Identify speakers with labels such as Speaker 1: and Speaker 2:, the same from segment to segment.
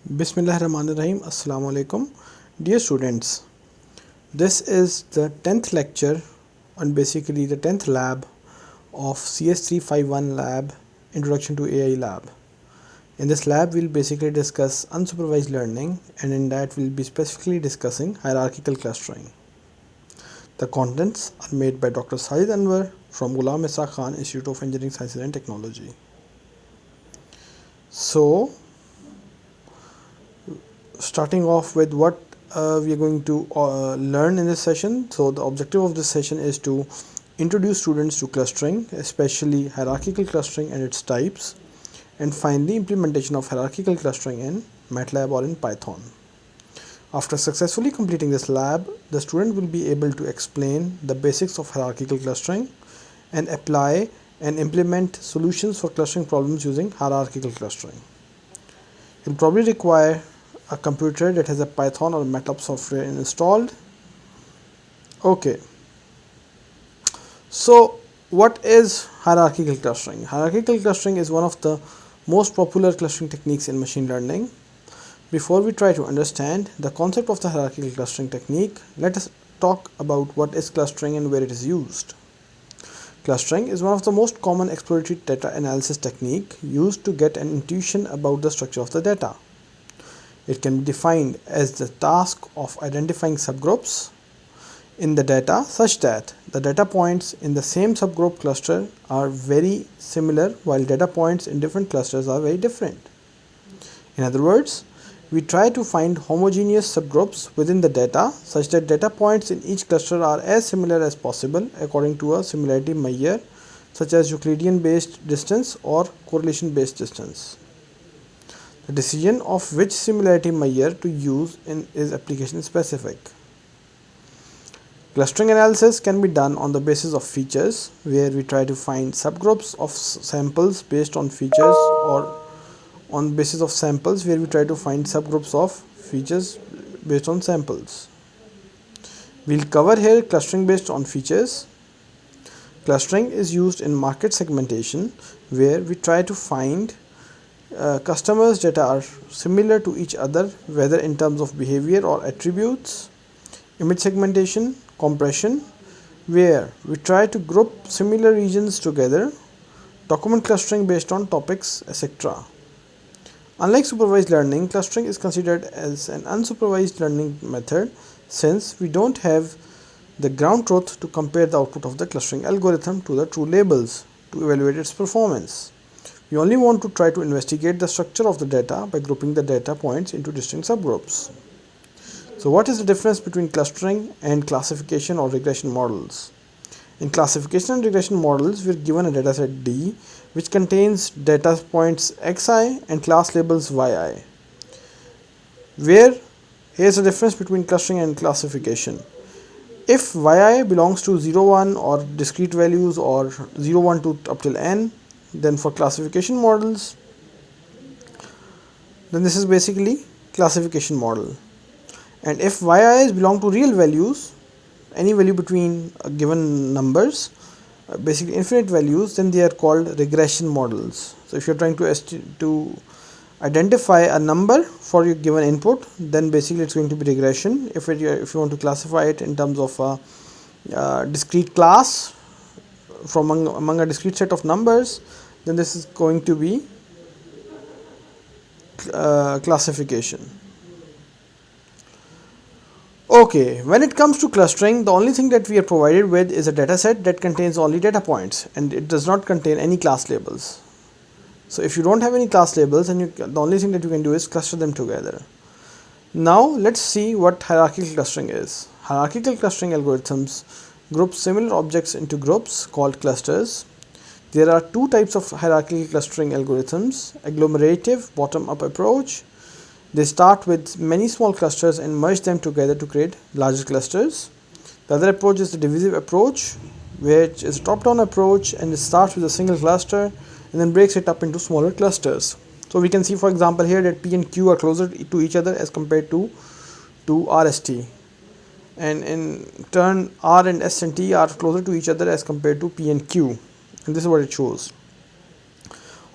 Speaker 1: Bismillahirrahmanirrahim. Assalamu alaikum. Dear students, this is the 10th lecture and basically the 10th lab of CS351 lab, Introduction to AI lab. In this lab, we'll basically discuss unsupervised learning, and in that we'll be specifically discussing hierarchical clustering. The contents are made by Dr. Sajid Anwar from Ghulam Isa Khan Institute of Engineering Sciences and Technology. So, starting off with what we are going to learn in this session. So the objective of this session is to introduce students to clustering, especially hierarchical clustering and its types, and find the implementation of hierarchical clustering in MATLAB or in Python. After successfully completing this lab, the student will be able to explain the basics of hierarchical clustering and apply and implement solutions for clustering problems using hierarchical clustering. You'll probably require a computer that has a Python or MATLAB software installed. Okay, so what is hierarchical clustering? Hierarchical clustering is one of the most popular clustering techniques in machine learning. Before we try to understand the concept of the hierarchical clustering technique, let us talk about what is clustering and where it is used. Clustering is one of the most common exploratory data analysis technique used to get an intuition about the structure of the data. It can be defined as the task of identifying subgroups in the data such that the data points in the same subgroup cluster are very similar while data points in different clusters are very different. In other words, we try to find homogeneous subgroups within the data such that data points in each cluster are as similar as possible according to a similarity measure such as Euclidean based distance or correlation based distance. The decision of which similarity measure to use is application specific. Clustering analysis can be done on the basis of features, where we try to find subgroups of samples based on features, or on basis of samples where we try to find subgroups of features based on samples. We'll cover here clustering based on features. Clustering is used in market segmentation, where we try to find customers that are similar to each other, whether in terms of behavior or attributes. Image segmentation, compression, where we try to group similar regions together. Document clustering based on topics, etc. Unlike supervised learning, clustering is considered as an unsupervised learning method since we don't have the ground truth to compare the output of the clustering algorithm to the true labels to evaluate its performance. We only want to try to investigate the structure of the data by grouping the data points into distinct subgroups. So what is the difference between clustering and classification or regression models? In classification and regression models, we are given a dataset D which contains data points xi and class labels yi. Here's the difference between clustering and classification. If yi belongs to 0, 1 or discrete values or 0, 1 to up till n, then for classification models, then this is basically classification model. And if yi's belong to real values, any value between given numbers, basically infinite values, then they are called regression models. So if you're trying to identify a number for your given input, then basically it's going to be regression. If you want to classify it in terms of a discrete class from among a discrete set of numbers, then this is going to be classification. Okay, when it comes to clustering, the only thing that we are provided with is a data set that contains only data points and it does not contain any class labels. So if you don't have any class labels, then the only thing that you can do is cluster them together. Now let's see what hierarchical clustering is. Hierarchical clustering algorithms group similar objects into groups called clusters. There are two types of hierarchical clustering algorithms: agglomerative bottom-up approach. They start with many small clusters and merge them together to create larger clusters. The other approach is the divisive approach, which is a top-down approach and it starts with a single cluster and then breaks it up into smaller clusters. So we can see, for example, here that P and Q are closer to each other as compared to RST. And in turn, R and S and T are closer to each other as compared to P and Q. And this is what it shows.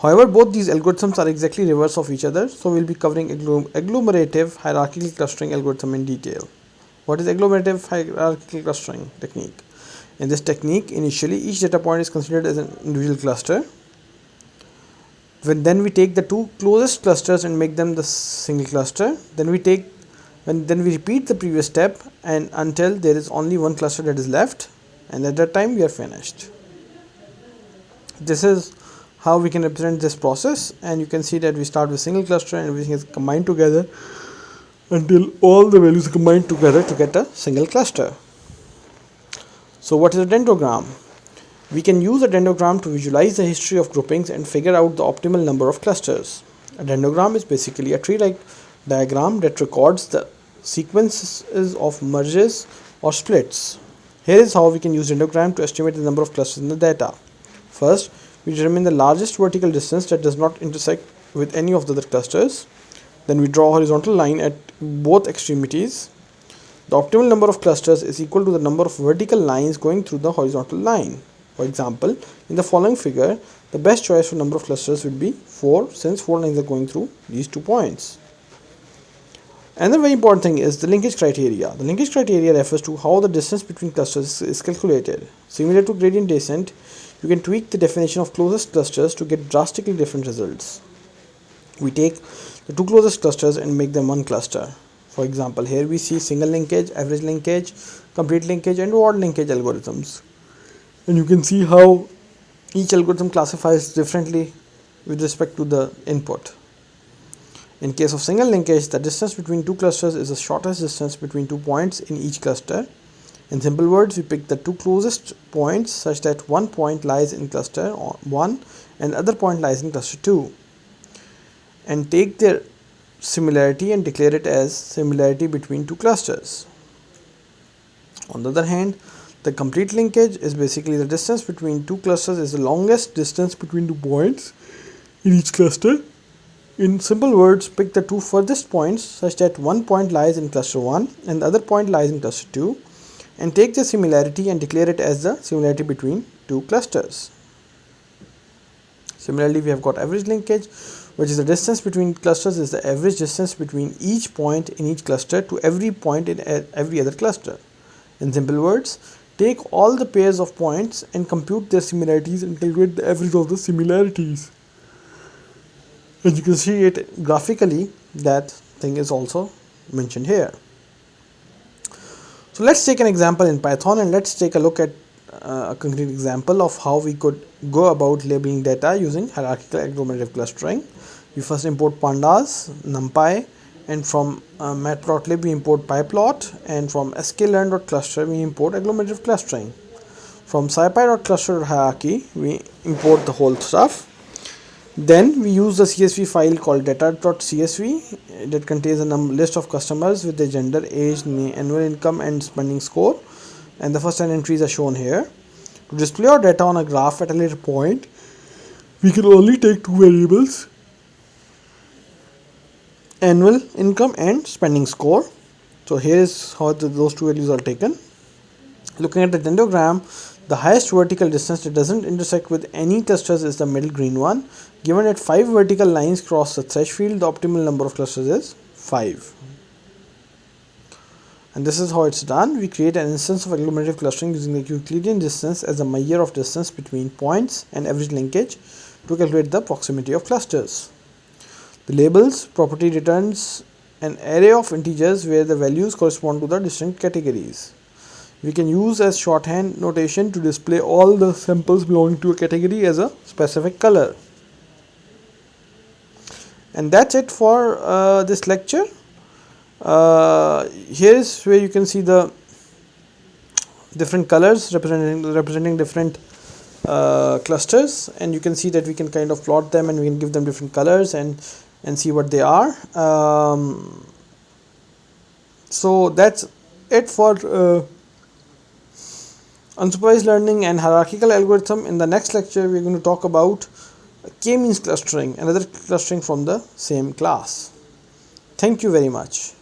Speaker 1: However, both these algorithms are exactly reverse of each other, so we'll be covering agglomerative hierarchical clustering algorithm in detail. What is agglomerative hierarchical clustering technique? In this technique, initially each data point is considered as an individual cluster. Then we take the two closest clusters and make them the single cluster. Then we repeat the previous step and until there is only one cluster that is left, and at that time we are finished. This is how we can represent this process, and you can see that we start with single cluster and everything is combined together until all the values are combined together to get a single cluster. So what is a dendogram? We can use a dendogram to visualize the history of groupings and figure out the optimal number of clusters. A dendogram is basically a tree-like diagram that records the sequences of merges or splits. Here is how we can use dendogram to estimate the number of clusters in the data. First, we determine the largest vertical distance that does not intersect with any of the other clusters. Then we draw a horizontal line at both extremities. The optimal number of clusters is equal to the number of vertical lines going through the horizontal line. For example, in the following figure, the best choice for number of clusters would be 4, since 4 lines are going through these 2 points. Another very important thing is the linkage criteria. The linkage criteria refers to how the distance between clusters is calculated. Similar to gradient descent, you can tweak the definition of closest clusters to get drastically different results. We take the 2 closest clusters and make them one cluster. For example, here we see single linkage, average linkage, complete linkage and odd linkage algorithms. And you can see how each algorithm classifies differently with respect to the input. In case of single linkage, the distance between 2 clusters is the shortest distance between 2 points in each cluster. In simple words, we pick the 2 closest points such that one point lies in cluster 1 and other point lies in cluster 2, and take their similarity and declare it as similarity between 2 clusters. On the other hand, the complete linkage is basically the distance between 2 clusters is the longest distance between 2 points in each cluster. In simple words, pick the 2 furthest points such that one point lies in cluster 1 and the other point lies in cluster 2, and take the similarity and declare it as the similarity between 2 clusters. Similarly, we have got average linkage, which is the distance between clusters is the average distance between each point in each cluster to every point in every other cluster. In simple words, take all the pairs of points and compute their similarities and calculate the average of the similarities. As you can see it graphically, that thing is also mentioned here. So let's take an example in Python and let's take a look at a concrete example of how we could go about labeling data using hierarchical agglomerative clustering. We first import pandas, numpy, and from matplotlib we import pyplot, and from sklearn.cluster we import agglomerative clustering. From scipy.cluster.hierarchy we import the whole stuff. Then we use the CSV file called data.csv that contains a list of customers with their gender, age, annual income and spending score, and the first 10 entries are shown here. To display our data on a graph at a later point, we can only take 2 variables, annual income and spending score. So here is how those 2 values are taken. Looking at the dendogram, the highest vertical distance that doesn't intersect with any clusters is the middle green one. Given that 5 vertical lines cross the thresh field, the optimal number of clusters is 5. And this is how it's done. We create an instance of agglomerative clustering using the Euclidean distance as a measure of distance between points and average linkage to calculate the proximity of clusters. The labels property returns an array of integers where the values correspond to the distinct categories. We can use as shorthand notation to display all the samples belonging to a category as a specific color. And that's it for this lecture. Here is where you can see the different colors representing different clusters, and you can see that we can kind of plot them and we can give them different colors and see what they are. So that's it for unsupervised learning and hierarchical algorithm. In the next lecture we are going to talk about k-means clustering, another clustering from the same class. Thank you very much.